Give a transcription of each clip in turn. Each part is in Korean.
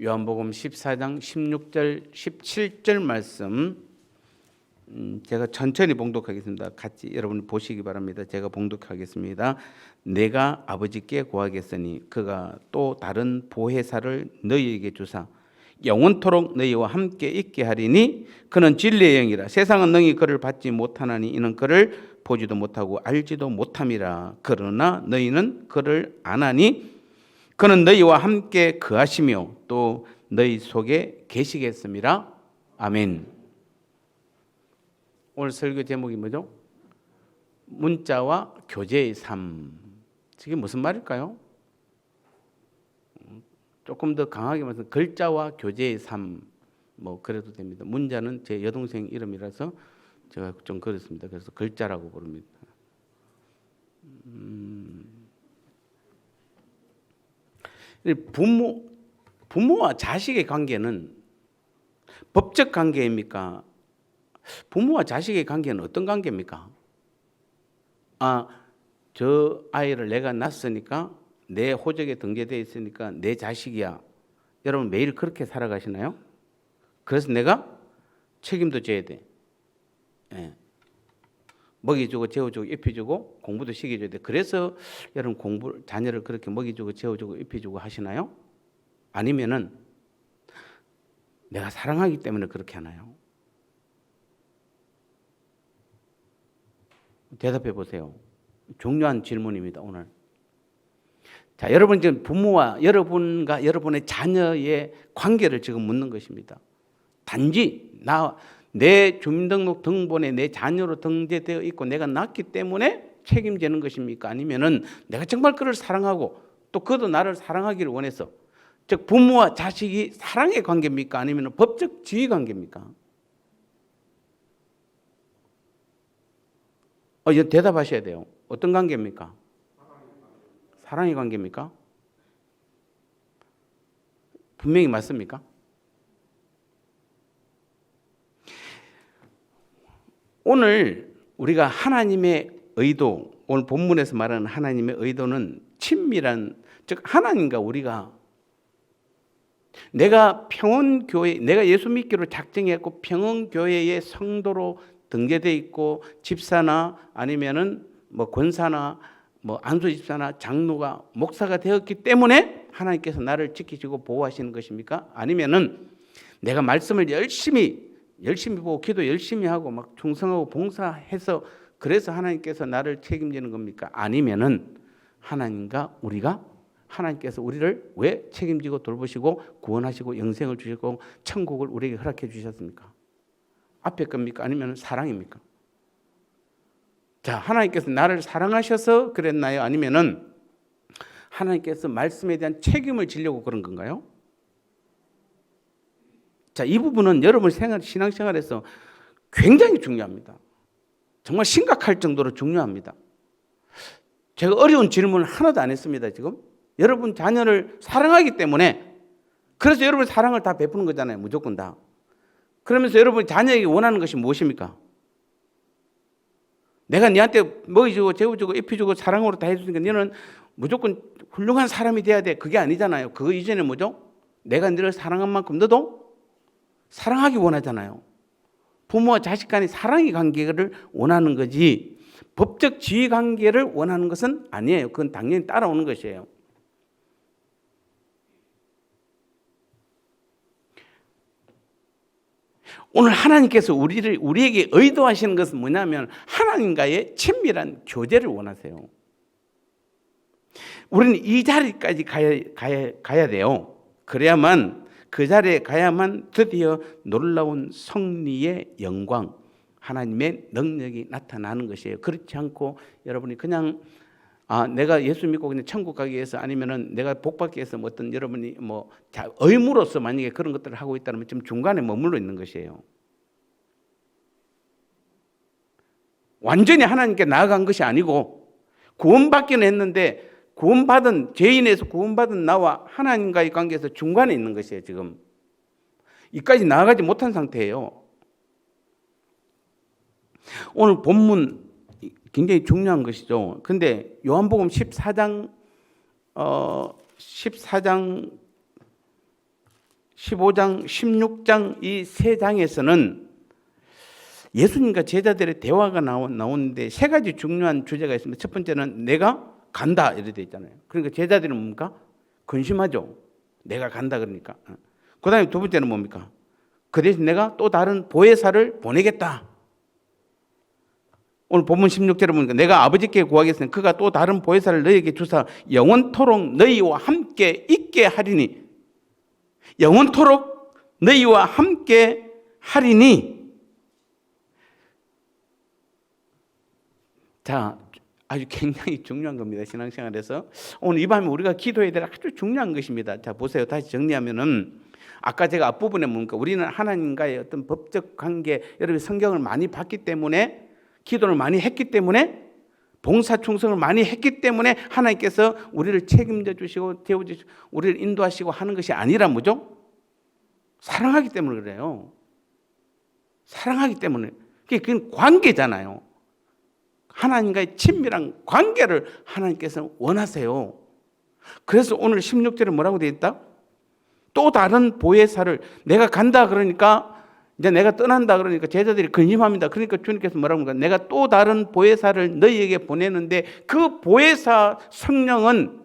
요한복음 14장 16절 17절 말씀 제가 천천히 봉독하겠습니다. 같이 여러분 보시기 바랍니다. 제가 봉독하겠습니다. 내가 아버지께 구하겠으니 그가 또 다른 보혜사를 너희에게 주사 영원토록 너희와 함께 있게 하리니 그는 진리의 영이라. 세상은 능히 그를 받지 못하나니 이는 그를 보지도 못하고 알지도 못함이라. 그러나 너희는 그를 아나니 그는 너희와 함께 거하시며 또 너희 속에 계시겠습니다. 아멘. 오늘 설교 제목이 뭐죠? 문자와 교제의 삶. 이게 무슨 말일까요? 조금 더 강하게 말해서 글자와 교제의 삶, 뭐 그래도 됩니다. 문자는 제 여동생 이름이라서 제가 좀 그렇습니다. 그래서 글자라고 부릅니다. 부모와 자식의 관계는 법적 관계입니까? 부모와 자식의 관계는 어떤 관계입니까? 저 아이를 내가 낳았으니까 내 호적에 등재되어 있으니까 내 자식이야. 여러분 매일 그렇게 살아가시나요? 그래서 내가 책임도 져야 돼. 예. 먹이주고 재워주고 입혀주고 공부도 시켜줘야 돼. 그래서 여러분 자녀를 그렇게 먹이주고 재워주고 입혀주고 하시나요? 아니면은 내가 사랑하기 때문에 그렇게 하나요? 대답해 보세요. 중요한 질문입니다, 오늘. 자, 여러분 지금 부모와 여러분과 여러분의 자녀의 관계를 지금 묻는 것입니다. 단지 내 주민등록 등본에 내 자녀로 등재되어 있고 내가 낳기 때문에 책임지는 것입니까? 아니면은 내가 정말 그를 사랑하고 또 그도 나를 사랑하기를 원해서, 즉 부모와 자식이 사랑의 관계입니까? 아니면 법적 지위 관계입니까? 이제 대답하셔야 돼요. 어떤 관계입니까? 사랑의 관계입니까? 분명히 맞습니까? 오늘 우리가 하나님의 의도, 오늘 본문에서 말하는 하나님의 의도는 친밀한, 즉 하나님과 우리가, 내가 평원교회, 내가 예수 믿기로 작정했고 평원교회의 성도로 등재되어 있고 집사나 아니면은 뭐 권사나 뭐 안수집사나 장로가 목사가 되었기 때문에 하나님께서 나를 지키시고 보호하시는 것입니까? 아니면은 내가 말씀을 열심히 보고 기도 열심히 하고 막 충성하고 봉사해서 그래서 하나님께서 나를 책임지는 겁니까? 아니면은 하나님께서 우리를 왜 책임지고 돌보시고 구원하시고 영생을 주시고 천국을 우리에게 허락해 주셨습니까? 앞에 겁니까? 아니면 사랑입니까? 자, 하나님께서 나를 사랑하셔서 그랬나요? 아니면은 하나님께서 말씀에 대한 책임을 지려고 그런 건가요? 자, 이 부분은 여러분 신앙생활에서 굉장히 중요합니다. 정말 심각할 정도로 중요합니다. 제가 어려운 질문을 하나도 안 했습니다, 지금. 여러분 자녀를 사랑하기 때문에, 그래서 여러분 사랑을 다 베푸는 거잖아요, 무조건 다. 그러면서 여러분 자녀에게 원하는 것이 무엇입니까? 내가 네한테 먹이주고 재워주고 입혀주고 사랑으로 다 해주니까 너는 무조건 훌륭한 사람이 돼야 돼. 그게 아니잖아요. 그거 이전에 뭐죠? 내가 너를 사랑한 만큼 너도 사랑하기 원하잖아요. 부모와 자식 간의 사랑의 관계를 원하는 거지 법적 지위 관계를 원하는 것은 아니에요. 그건 당연히 따라오는 것이에요. 오늘 하나님께서 우리에게 의도하시는 것은 뭐냐면 하나님과의 친밀한 교제를 원하세요. 우리는 이 자리까지 가야 돼요. 그래야만, 그 자리에 가야만 드디어 놀라운 승리의 영광, 하나님의 능력이 나타나는 것이에요. 그렇지 않고 여러분이 그냥 내가 예수 믿고 그냥 천국 가기 위해서 아니면은 내가 복 받기 위해서 어떤 여러분이 의무로서 만약에 그런 것들을 하고 있다면 지금 중간에 머물러 있는 것이에요. 완전히 하나님께 나아간 것이 아니고 구원받기는 했는데 죄인에서 구원받은 나와 하나님과의 관계에서 중간에 있는 것이에요. 지금 이까지 나아가지 못한 상태예요. 오늘 본문 굉장히 중요한 것이죠. 근데 요한복음 14장 15장, 16장 이 세 장에서는 예수님과 제자들의 대화가 나오는데 세 가지 중요한 주제가 있습니다. 첫 번째는 내가 간다 이렇게 돼 있잖아요. 그러니까 제자들은 뭡니까? 근심하죠. 내가 간다 그러니까. 그 다음에 두 번째는 뭡니까? 그 대신 내가 또 다른 보혜사를 보내겠다. 오늘 본문 16절에 보니까 내가 아버지께 구하겠으니 그가 또 다른 보혜사를 너희에게 주사 영원토록 너희와 함께 있게 하리니, 영원토록 너희와 함께 하리니. 자, 아주 굉장히 중요한 겁니다. 신앙생활에서 오늘 이 밤에 우리가 기도해야 될 아주 중요한 것입니다. 자, 보세요. 다시 정리하면은 아까 제가 앞부분에 뭡니까? 우리는 하나님과의 어떤 법적 관계, 여러분 성경을 많이 봤기 때문에, 기도를 많이 했기 때문에, 봉사 충성을 많이 했기 때문에 하나님께서 우리를 책임져 주시고 태워주시고 우리를 인도하시고 하는 것이 아니라 뭐죠? 사랑하기 때문에 그래요. 사랑하기 때문에. 그건 관계잖아요. 하나님과의 친밀한 관계를 하나님께서 원하세요. 그래서 오늘 16절에 뭐라고 되어 있다? 또 다른 보혜사를, 내가 간다 그러니까 이제 내가 떠난다 그러니까 제자들이 근심합니다. 그러니까 주님께서 뭐라고 합니까? 내가 또 다른 보혜사를 너희에게 보내는데 그 보혜사 성령은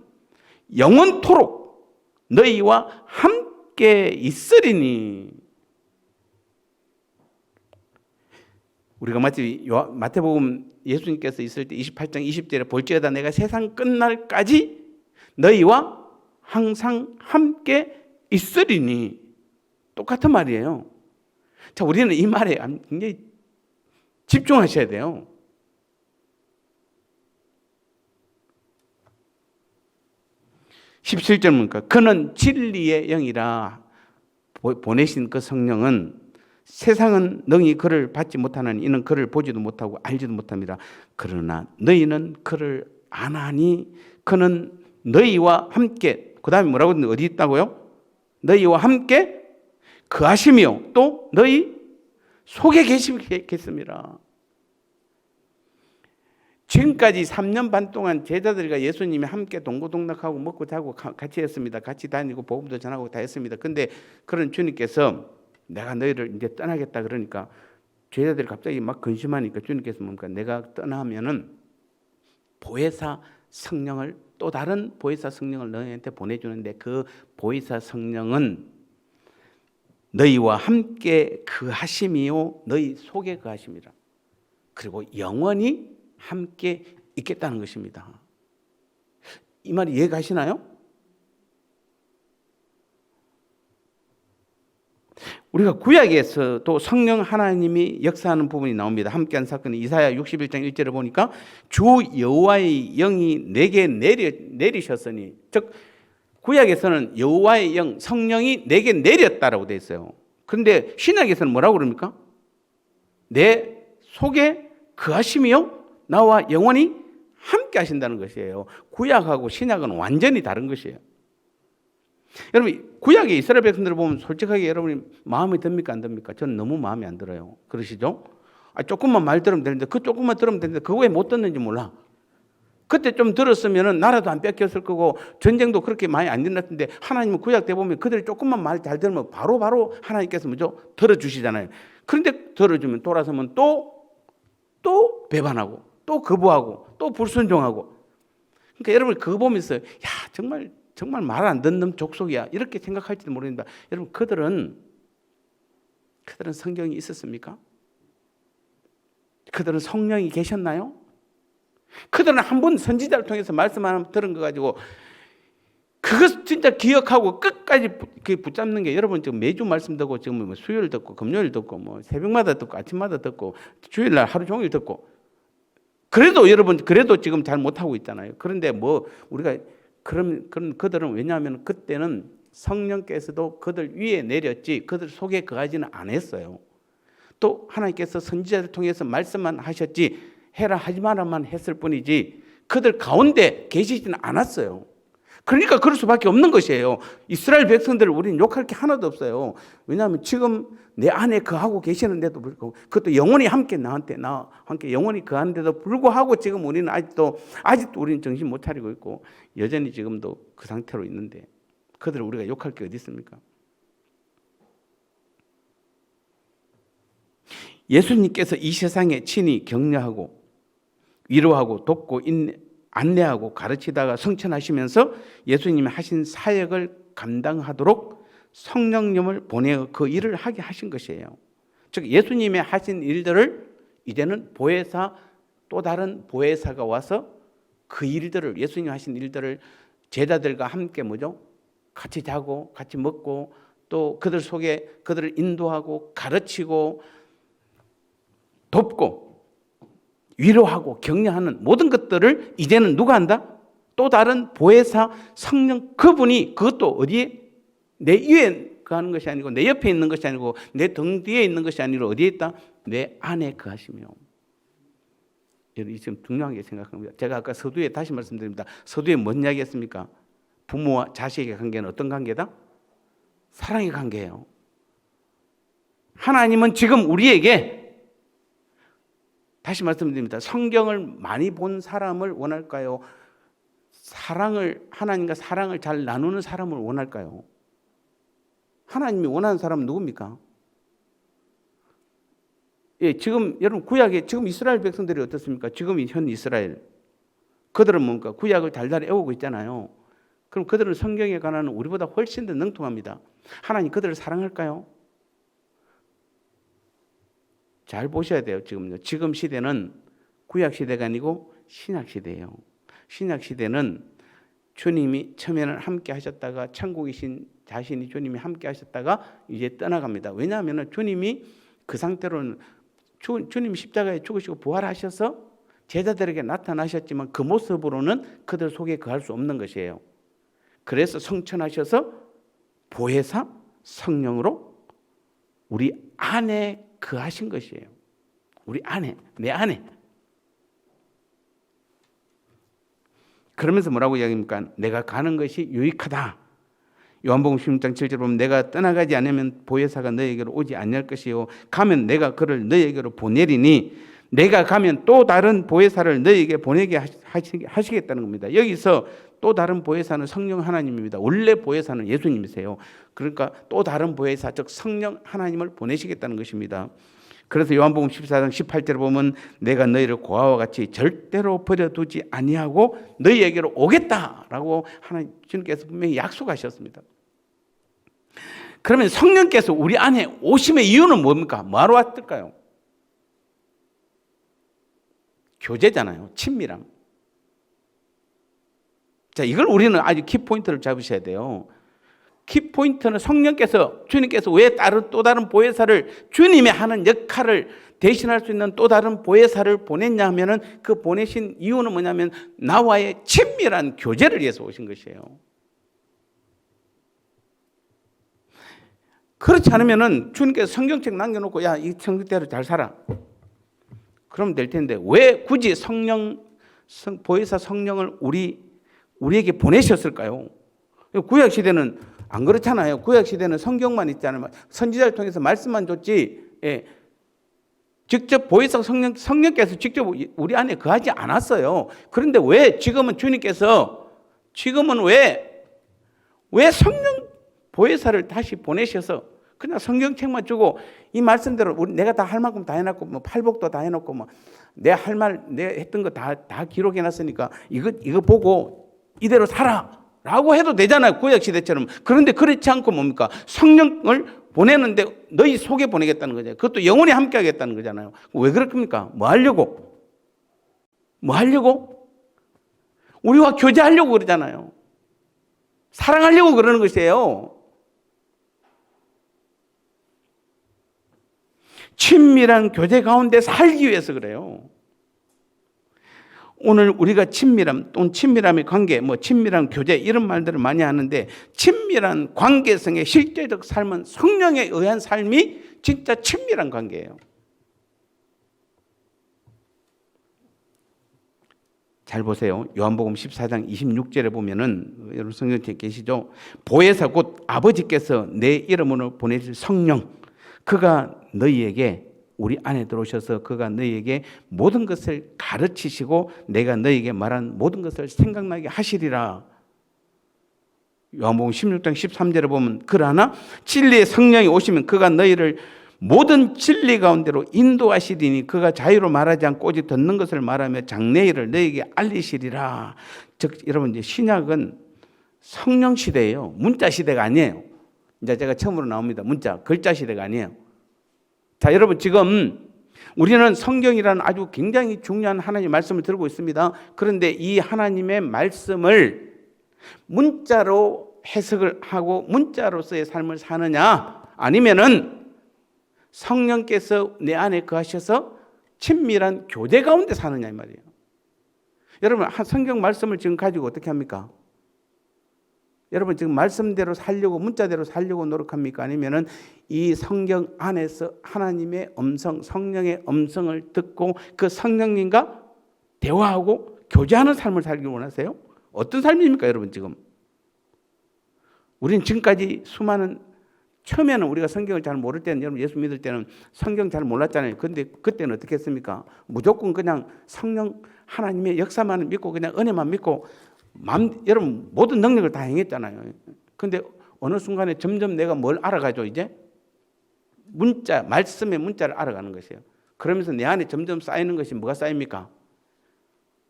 영원토록 너희와 함께 있으리니. 우리가 마치 마태복음 예수님께서 있을 때 28장 20절에 볼지어다 내가 세상 끝날까지 너희와 항상 함께 있으리니. 똑같은 말이에요. 자, 우리는 이 말에 굉장히 집중하셔야 돼요. (17절) 뭡니까? 그는 진리의 영이라. 보내신 그 성령은 세상은 능히 그를 받지 못하나니 이는 그를 보지도 못하고 알지도 못합니다. 그러나 너희는 그를 아나니 그는 너희와 함께, 그 다음에 뭐라고 어디 있다고요? 너희와 함께 거하시며 또 너희 속에 계시겠습니다. 지금까지 3년 반 동안 제자들과 예수님이 함께 동고동락하고 먹고 자고 같이 했습니다. 같이 다니고 복음도 전하고 다 했습니다. 근데 그런 주님께서 내가 너희를 이제 떠나겠다 그러니까 제자들이 갑자기 막 근심하니까 주님께서 뭡니까? 내가 떠나면은 보혜사 성령을, 또 다른 보혜사 성령을 너희한테 보내주는데 그 보혜사 성령은 너희와 함께 거하심이요 너희 속에 거하심이라. 그리고 영원히 함께 있겠다는 것입니다. 이 말이 이해가시나요? 우리가 구약에서도 성령 하나님이 역사하는 부분이 나옵니다. 함께한 사건이 이사야 61장 1절을 보니까 주 여호와의 영이 내게 내리셨으니, 즉 구약에서는 여호와의 영, 성령이 내게 내렸다라고 되어 있어요. 그런데 신약에서는 뭐라고 그럽니까? 내 속에 거하시며 나와 영원히 함께 하신다는 것이에요. 구약하고 신약은 완전히 다른 것이에요. 여러분, 구약의 이스라엘 백성들을 보면 솔직하게 여러분이 마음에 듭니까 안 듭니까? 저는 너무 마음에 안 들어요. 그러시죠? 조금만 말 들으면 되는데, 그 조금만 들으면 되는데 그거 왜 못 듣는지 몰라. 그때 좀 들었으면 나라도 안 뺏겼을 거고 전쟁도 그렇게 많이 안 일어났는데, 하나님은 구약 때 보면 그들이 조금만 말 잘 들으면 바로 하나님께서 뭐죠? 들어주시잖아요. 그런데 들어주면 돌아서면 또 배반하고 또 거부하고 또 불순종하고. 그러니까 여러분 그거 보면서 야 정말 말 안 듣는 족속이야 이렇게 생각할지도 모릅니다. 여러분 그들은 성경이 있었습니까? 그들은 성령이 계셨나요? 그들은 한 번 선지자를 통해서 말씀 하나 들은 거 가지고 그것 진짜 기억하고 끝까지 붙잡는 게, 여러분 지금 매주 말씀 듣고 지금 뭐 수요일 듣고 금요일 듣고 뭐 새벽마다 듣고 아침마다 듣고 주일날 하루 종일 듣고, 그래도 여러분 그래도 지금 잘 못하고 있잖아요. 그런데 뭐 우리가 그런 그들은, 왜냐하면 그때는 성령께서도 그들 위에 내렸지 그들 속에 거하지는 않았어요. 또 하나님께서 선지자를 통해서 말씀만 하셨지 해라 하지 마라만 했을 뿐이지 그들 가운데 계시지는 않았어요. 그러니까 그럴 수밖에 없는 것이에요. 이스라엘 백성들을 우리는 욕할 게 하나도 없어요. 왜냐하면 지금 내 안에 거하고 계시는데도 불구하고, 그것도 영원히 함께 나와 함께 영원히 거하는데도 불구하고 지금 우리는 아직도 우리는 정신 못 차리고 있고 여전히 지금도 그 상태로 있는데 그들을 우리가 욕할 게 어디 있습니까? 예수님께서 이 세상에 친히 격려하고 위로하고 돕고 안내하고 가르치다가 성천하시면서 예수님이 하신 사역을 감당하도록 성령님을 보내어 그 일을 하게 하신 것이에요. 즉 예수님이 하신 일들을 이제는 보혜사, 또 다른 보혜사가 와서 그 일들을, 예수님이 하신 일들을 제자들과 함께 같이 자고 같이 먹고 또 그들 속에 그들을 인도하고 가르치고 돕고 위로하고 격려하는 모든 것들을 이제는 누가 한다? 또 다른 보혜사 성령, 그분이, 그것도 어디에? 내 위에 거하는 것이 아니고 내 옆에 있는 것이 아니고 내 등 뒤에 있는 것이 아니라 어디에 있다? 내 안에 거하시며. 여러분 지금 중요한 게 생각합니다. 제가 아까 서두에 다시 말씀드립니다. 서두에 뭔 이야기했습니까? 부모와 자식의 관계는 어떤 관계다? 사랑의 관계예요. 하나님은 지금 우리에게, 다시 말씀드립니다. 성경을 많이 본 사람을 원할까요? 하나님과 사랑을 잘 나누는 사람을 원할까요? 하나님이 원하는 사람은 누굽니까? 예, 지금 여러분 구약에 지금 이스라엘 백성들이 어떻습니까? 지금 현 이스라엘, 그들은 뭡니까? 구약을 달달 애우고 있잖아요. 그럼 그들은 성경에 관한 우리보다 훨씬 더 능통합니다. 하나님 그들을 사랑할까요? 잘 보셔야 돼요. 지금 시대는 구약 시대가 아니고 신약 시대예요. 신약 시대는 주님이 처음에는 함께 하셨다가 천국이신 자신이 주님이 함께 하셨다가 이제 떠나갑니다. 왜냐하면 주님이 그 상태로는 주님 십자가에 죽으시고 부활하셔서 제자들에게 나타나셨지만 그 모습으로는 그들 속에 거할 수 없는 것이에요. 그래서 성천하셔서 보혜사 성령으로 우리 안에 거하신 것이에요. 우리 안에, 내 안에. 그러면서 뭐라고 이야기합니까? 내가 가는 것이 유익하다. 요한복음 16장 7절 보면 내가 떠나가지 않으면 보혜사가 너에게로 오지 아니할 것이요 가면 내가 그를 너에게로 보내리니 내가 가면 또 다른 보혜사를 너에게 보내게 하시겠다는 겁니다. 여기서 또 다른 보혜사는 성령 하나님입니다. 원래 보혜사는 예수님이세요. 그러니까 또 다른 보혜사, 즉 성령 하나님을 보내시겠다는 것입니다. 그래서 요한복음 14장 18절에 보면 내가 너희를 고아와 같이 절대로 버려두지 아니하고 너희에게로 오겠다라고 하나님께서 분명히 약속하셨습니다. 그러면 성령께서 우리 안에 오심의 이유는 뭡니까? 뭐하러 왔을까요? 교제잖아요. 친밀함. 자, 이걸 우리는 아주 키포인트를 잡으셔야 돼요. 키포인트는 성령께서, 주님께서 왜 또 다른 보혜사를, 주님이 하는 역할을 대신할 수 있는 또 다른 보혜사를 보냈냐 하면은 그 보내신 이유는 뭐냐면 나와의 친밀한 교제를 위해서 오신 것이에요. 그렇지 않으면은 주님께서 성경책 남겨놓고 야, 이 성경대로 잘 살아. 그러면 될 텐데 왜 굳이 보혜사 성령을 우리에게 보내셨을까요? 구약 시대는 안 그렇잖아요. 구약 시대는 성경만 있잖아요. 선지자를 통해서 말씀만 줬지. 예. 직접 보혜사 성령께서 직접 우리 안에 거하지 않았어요. 그런데 왜 지금은 왜 성령 보혜사를 다시 보내셔서 그냥 성경책만 주고 이 말씀대로 내가 다 할 만큼 다 해놨고 뭐 팔복도 다 해놓고 뭐 내 했던 거 다 기록해놨으니까 이거 보고 이대로 살아. 라고 해도 되잖아요. 구약시대처럼. 그런데 그렇지 않고 뭡니까? 성령을 보내는데 너희 속에 보내겠다는 거잖아요. 그것도 영원히 함께 하겠다는 거잖아요. 왜 그렇습니까? 뭐 하려고? 우리와 교제하려고 그러잖아요. 사랑하려고 그러는 것이에요. 친밀한 교제 가운데 살기 위해서 그래요. 오늘 우리가 친밀함 또는 친밀함의 관계, 친밀한 교제 이런 말들을 많이 하는데 친밀한 관계성의 실제적 삶은 성령에 의한 삶이 진짜 친밀한 관계예요. 잘 보세요. 요한복음 14장 26절에 보면은 여러분 성경책에 계시죠? 보혜사 곧 아버지께서 내 이름으로 보내실 성령, 그가 너희에게 우리 안에 들어오셔서 그가 너희에게 모든 것을 가르치시고 내가 너희에게 말한 모든 것을 생각나게 하시리라. 요한복음 16장 13절에 보면 그러나 진리의 성령이 오시면 그가 너희를 모든 진리 가운데로 인도하시리니 그가 자유로 말하지 않고 오직 듣는 것을 말하며 장래일을 너에게 알리시리라. 즉 여러분 이제 신약은 성령 시대예요. 문자 시대가 아니에요. 이제 제가 처음으로 나옵니다. 문자, 글자 시대가 아니에요. 자, 여러분 지금 우리는 성경이라는 아주 굉장히 중요한 하나님의 말씀을 들고 있습니다. 그런데 이 하나님의 말씀을 문자로 해석을 하고 문자로서의 삶을 사느냐, 아니면은 성령께서 내 안에 거하셔서 친밀한 교제 가운데 사느냐 이 말이에요. 여러분 성경 말씀을 지금 가지고 어떻게 합니까? 여러분 지금 말씀대로 살려고 문자대로 살려고 노력합니까? 아니면은 이 성경 안에서 하나님의 음성, 성령의 음성을 듣고 그 성령님과 대화하고 교제하는 삶을 살기를 원하세요? 어떤 삶입니까, 여러분 지금? 우리는 지금까지 수많은 처음에는 우리가 성경을 잘 모를 때는 여러분 예수 믿을 때는 성경 잘 몰랐잖아요. 그런데 그때는 어떻게 했습니까? 무조건 그냥 성령 하나님의 역사만 믿고 그냥 은혜만 믿고 여러분 모든 능력을 다 행했잖아요. 그런데 어느 순간에 점점 내가 뭘 알아가죠 이제? 문자, 말씀의 문자를 알아가는 것이에요. 그러면서 내 안에 점점 쌓이는 것이 뭐가 쌓입니까?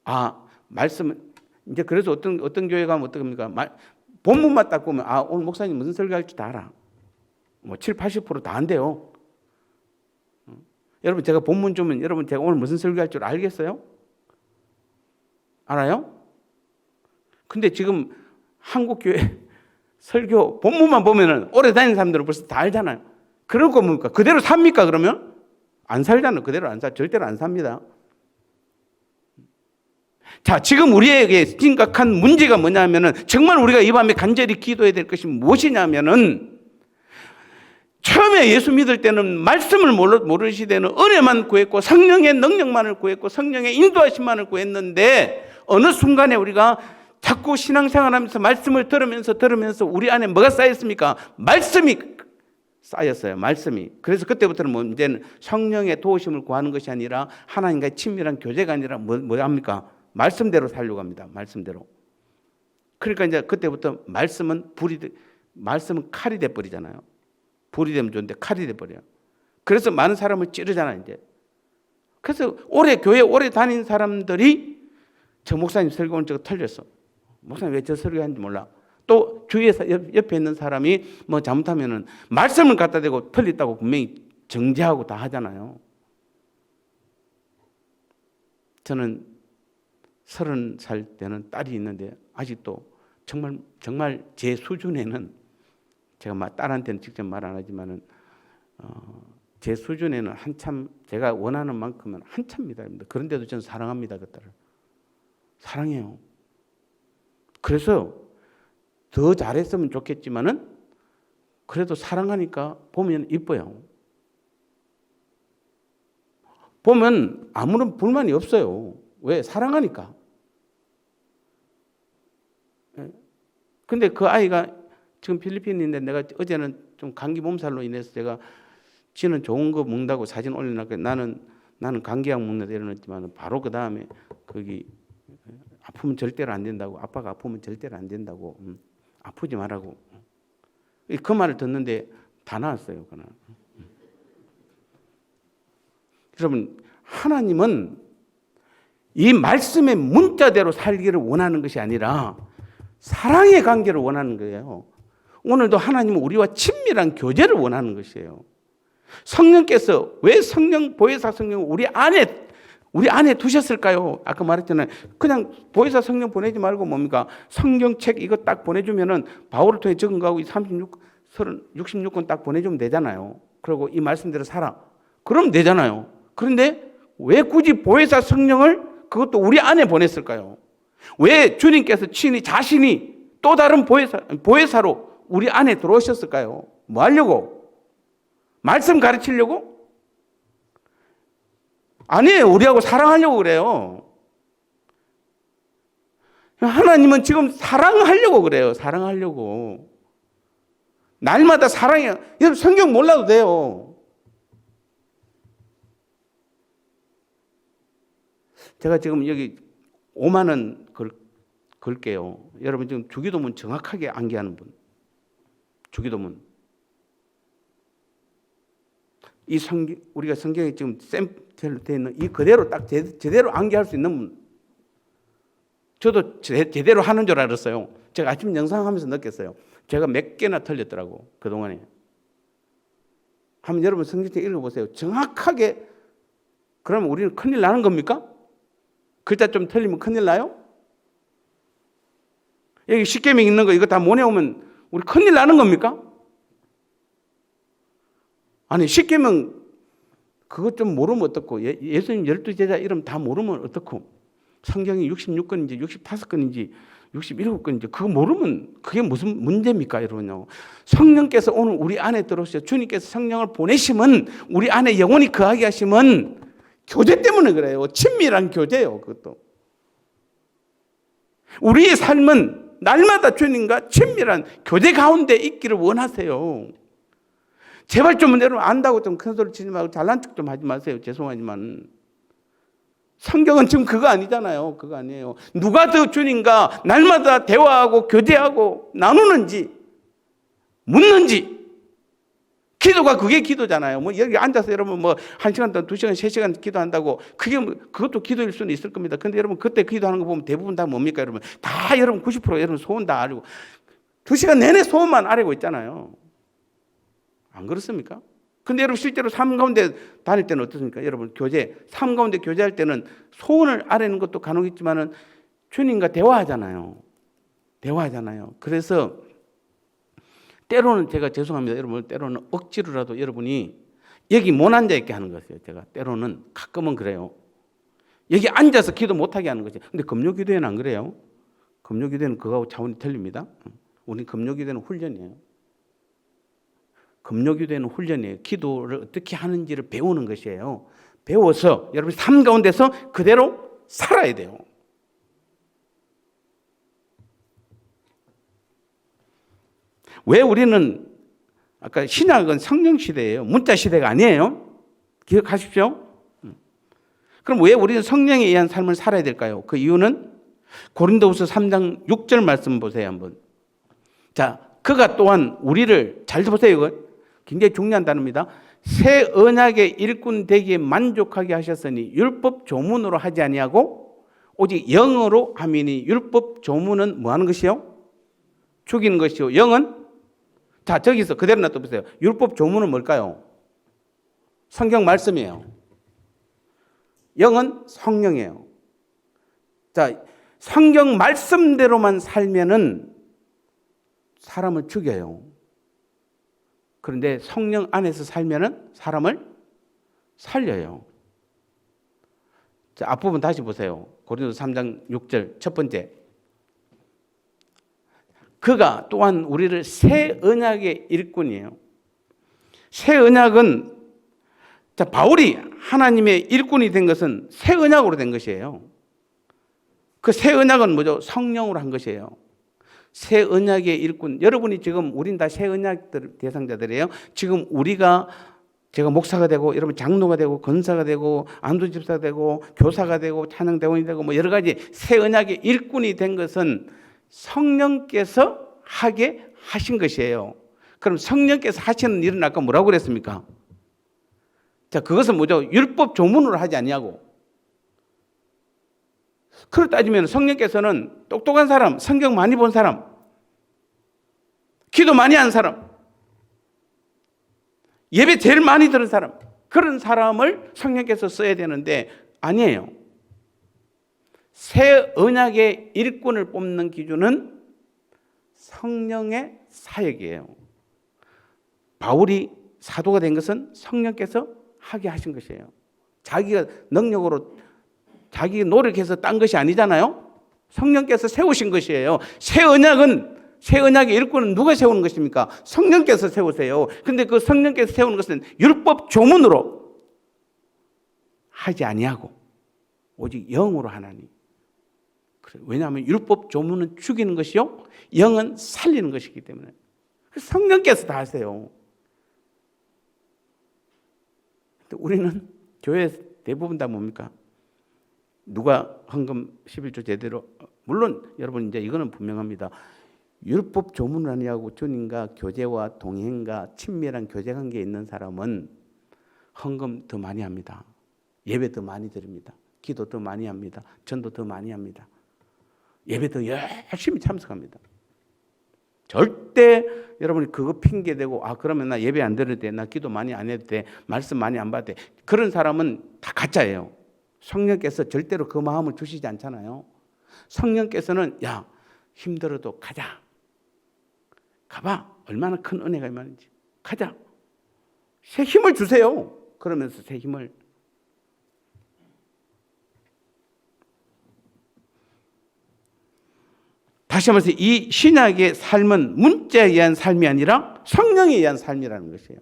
아, 말씀은 이제 그래서 어떤 교회 가면 어떡합니까? 본문만 딱 보면 아, 오늘 목사님 무슨 설교할지 다 알아. 뭐 7, 80% 다 안 돼요. 여러분 제가 본문 주면 여러분 제가 오늘 무슨 설교할 줄 알겠어요? 알아요? 근데 지금 한국교회 설교 본문만 보면은 오래 다니는 사람들은 벌써 다 알잖아요. 그럴 거 뭡니까? 그대로 삽니까 그러면? 안 살잖아요. 그대로 안 사. 절대로 안 삽니다. 자, 지금 우리에게 심각한 문제가 뭐냐면은 정말 우리가 이 밤에 간절히 기도해야 될 것이 무엇이냐면은 처음에 예수 믿을 때는 말씀을 모르시되는 은혜만 구했고 성령의 능력만을 구했고 성령의 인도하심만을 구했는데 어느 순간에 우리가 자꾸 신앙생활하면서 말씀을 들으면서 우리 안에 뭐가 쌓였습니까? 말씀이 쌓였어요. 말씀이. 그래서 그때부터는 문제는 성령의 도우심을 구하는 것이 아니라 하나님과의 친밀한 교제가 아니라 뭐 합니까? 말씀대로 살려고 합니다. 말씀대로. 그러니까 이제 그때부터 말씀은 칼이 돼 버리잖아요. 불이 되면 좋은데 칼이 돼 버려요. 그래서 많은 사람을 찌르잖아요, 이제. 그래서 교회 오래 다닌 사람들이 저 목사님 설교 오늘 저거 틀렸어. 목사님 왜 저 설교하는지 몰라. 또 주위에서 옆에 있는 사람이 뭐 잘못하면은 말씀을 갖다 대고 틀렸다고 분명히 정죄하고 다 하잖아요. 저는 30살 때는 딸이 있는데 아직도 정말 제 수준에는 제가 딸한테는 직접 말 안 하지만은 제 수준에는 한참 제가 원하는 만큼은 한참입니다. 그런데도 저는 사랑합니다. 그 딸을. 사랑해요. 그래서 더 잘했으면 좋겠지만은 그래도 사랑하니까 보면 이뻐요. 보면 아무런 불만이 없어요. 왜? 사랑하니까. 근데 그 아이가 지금 필리핀인데 내가 어제는 좀 감기 몸살로 인해서 제가 지는 좋은 거 먹는다고 사진 올려놨고 나는 감기약 먹는다 이러는지만 바로 그 다음에 거기 아프면 절대로 안 된다고, 아빠가 아프면 절대로 안 된다고, 아프지 말라고. 그 말을 듣는데 다 나았어요. 그날. 여러분 하나님은 이 말씀의 문자대로 살기를 원하는 것이 아니라 사랑의 관계를 원하는 거예요. 오늘도 하나님은 우리와 친밀한 교제를 원하는 것이에요. 성령께서 왜 보혜사 성령을 우리 안에 두셨을까요? 아까 말했잖아요. 그냥 보혜사 성령 보내지 말고 뭡니까? 성경책 이거 딱 보내주면은 바울을 통해 적은 거하고 66권 딱 보내주면 되잖아요. 그리고 이 말씀대로 살아. 그럼 되잖아요. 그런데 왜 굳이 보혜사 성령을 그것도 우리 안에 보냈을까요? 왜 주님께서 자신이 또 다른 보혜사로 우리 안에 들어오셨을까요? 뭐 하려고? 말씀 가르치려고? 아니에요. 우리하고 사랑하려고 그래요. 하나님은 지금 사랑하려고 그래요. 사랑하려고. 날마다 사랑해요. 여러분 성경 몰라도 돼요. 제가 지금 여기 5만 원 걸게요. 여러분 지금 주기도문 정확하게 암기하는 분. 주기도문. 우리가 성경에 지금 샘플로 되어 있는 이 그대로 딱 제대로 암기할 수 있는 분. 저도 제대로 하는 줄 알았어요. 제가 아침 영상하면서 느꼈어요. 제가 몇 개나 틀렸더라고 그동안에. 한번 여러분 성경책 읽어보세요. 정확하게. 그러면 우리는 큰일 나는 겁니까? 글자 좀 틀리면 큰일 나요? 여기 십계명 있는 거 이거 다 못 외우면 우리 큰일 나는 겁니까? 아니 십계명 그것 좀 모르면 어떻고, 예수님 12제자 이름 다 모르면 어떻고, 성경이 66권인지 65권인지 67권인지 그거 모르면 그게 무슨 문제입니까 여러분요? 성령께서 오늘 우리 안에 들어오셔서 주님께서 성령을 보내시면 우리 안에 영원히 거하게 하시면 교제 때문에 그래요. 친밀한 교제예요. 그것도 우리의 삶은 날마다 주님과 친밀한 교제 가운데 있기를 원하세요. 제발 좀 여러분 안다고 좀 큰 소리 치지 말고 잘난 척 좀 하지 마세요. 죄송하지만 성경은 지금 그거 아니잖아요. 그거 아니에요. 누가 더 주님과 날마다 대화하고 교제하고 나누는지 묻는지, 기도가 그게 기도잖아요. 뭐 여기 앉아서 여러분 뭐 1시간 동안 2시간 3시간 기도한다고 그것도 기도일 수는 있을 겁니다. 근데 여러분 그때 기도하는 거 보면 대부분 다 뭡니까 여러분? 다 여러분 90% 여러분 소원 다 알고 2시간 내내 소원만 아뢰고 있잖아요. 안 그렇습니까? 근데 여러분 실제로 삶 가운데 다닐 때는 어떻습니까? 여러분 삶 가운데 교제할 때는 소원을 아뢰는 것도 간혹 있지만은 주님과 대화하잖아요. 그래서 때로는 제가 죄송합니다. 여러분 때로는 억지로라도 여러분이 여기 못 앉아 있게 하는 것이에요. 제가 때로는 가끔은 그래요. 여기 앉아서 기도 못하게 하는 거죠. 근데 금요기도회는 안 그래요. 금요기도회는 그거하고 차원이 틀립니다. 우리 금요기도회는 훈련이에요. 금요기도회는 훈련이에요. 기도를 어떻게 하는지를 배우는 것이에요. 배워서 여러분 삶 가운데서 그대로 살아야 돼요. 왜 우리는 아까 신약은 성령 시대예요. 문자 시대가 아니에요. 기억하십시오. 그럼 왜 우리는 성령에 의한 삶을 살아야 될까요? 그 이유는 고린도후서 3장 6절 말씀 보세요 한번. 자, 그가 또한 우리를 잘 보세요. 이거 굉장히 중요한 단어입니다. 새 언약의 일꾼 되기에 만족하게 하셨으니 율법 조문으로 하지 아니하고 오직 영으로 함이니. 율법 조문은 뭐 하는 것이요? 죽이는 것이요. 영은 자, 저기서 그대로 놔둬보세요. 율법 조문은 뭘까요? 성경 말씀이에요. 영은 성령이에요. 자, 성경 말씀대로만 살면은 사람을 죽여요. 그런데 성령 안에서 살면은 사람을 살려요. 자, 앞부분 다시 보세요. 고린도서 3장 6절 첫 번째. 그가 또한 우리를 새 언약의 일꾼이에요. 새 언약은 자, 바울이 하나님의 일꾼이 된 것은 새 언약으로 된 것이에요. 그 새 언약은 뭐죠? 성령으로 한 것이에요. 새 언약의 일꾼. 여러분이 지금 우린 다 새 언약 대상자들이에요. 지금 제가 목사가 되고 여러분 장로가 되고 권사가 되고 안수집사가 되고 교사가 되고 찬양대원이 되고 뭐 여러 가지 새 언약의 일꾼이 된 것은 성령께서 하게 하신 것이에요. 그럼 성령께서 하시는 일은 아까 뭐라고 그랬습니까? 자, 그것은 뭐죠? 율법 조문으로 하지 아니하고. 그렇다 따지면 성령께서는 똑똑한 사람, 성경 많이 본 사람, 기도 많이 한 사람, 예배 제일 많이 들은 사람, 그런 사람을 성령께서 써야 되는데 아니에요. 새 언약의 일꾼을 뽑는 기준은 성령의 사역이에요. 바울이 사도가 된 것은 성령께서 하게 하신 것이에요. 자기가 능력으로 자기 노력해서 딴 것이 아니잖아요. 성령께서 세우신 것이에요. 새 언약의 일꾼은 누가 세우는 것입니까? 성령께서 세우세요. 그런데 그 성령께서 세우는 것은 율법 조문으로 하지 아니하고 오직 영으로 하나니. 왜냐하면 율법 조문은 죽이는 것이요, 영은 살리는 것이기 때문에 성령께서 다 하세요. 우리는 교회 대부분 다 뭡니까? 누가 헌금 11조 제대로, 물론 여러분 이제 이거는 분명합니다. 율법 조문을 아니하고 주님과 교제와 동행과 친밀한 교제 관계에 있는 사람은 헌금 더 많이 합니다. 예배 더 많이 드립니다. 기도 더 많이 합니다. 전도 더 많이 합니다. 예배 더 열심히 참석합니다. 절대 여러분이 그거 핑계대고 그러면 나 예배 안 드려도 돼. 나 기도 많이 안 해도 돼. 말씀 많이 안 봐도 돼. 그런 사람은 다 가짜예요. 성령께서 절대로 그 마음을 주시지 않잖아요. 성령께서는 야 힘들어도 가자. 가봐. 얼마나 큰 은혜가 임하는지. 가자. 새 힘을 주세요. 그러면서 새 힘을. 다시 말해서 이 신약의 삶은 문자에 의한 삶이 아니라 성령에 의한 삶이라는 것이에요.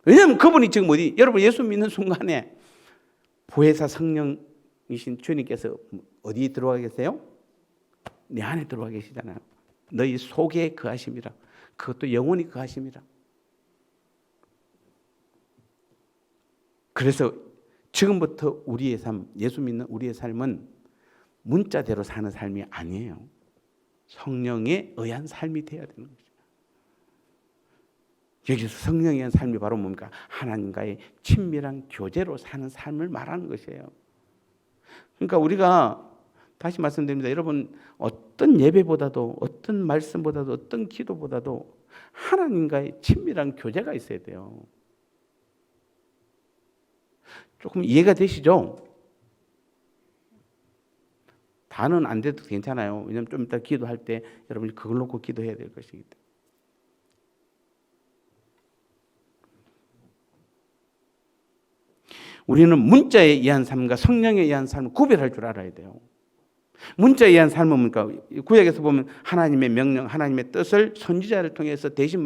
왜냐하면 그분이 지금 여러분 예수 믿는 순간에 보혜사 성령이신 주님께서 어디 들어와 계세요? 내 안에 들어와 계시잖아요. 너희 속에 거하심이라. 그것도 영원히 거하심이라. 그래서 지금부터 우리의 삶, 예수 믿는 우리의 삶은 문자대로 사는 삶이 아니에요. 성령에 의한 삶이 되어야 되는 거죠. 여기서 성령에 의한 삶이 바로 뭡니까? 하나님과의 친밀한 교제로 사는 삶을 말하는 것이에요. 그러니까 우리가 다시 말씀드립니다. 여러분 어떤 예배보다도 어떤 말씀보다도 어떤 기도보다도 하나님과의 친밀한 교제가 있어야 돼요. 조금 이해가 되시죠? 다는 안 돼도 괜찮아요. 왜냐하면 좀 이따 기도할 때 여러분이 그걸 놓고 기도해야 될 것이기 때문에. 우리는 문자에 의한 삶과 성령에 의한 삶을 구별할 줄 알아야 돼요. 문자에 의한 삶은 뭡니까? 구약에서 보면 하나님의 명령, 하나님의 뜻을 선지자를 통해서 대신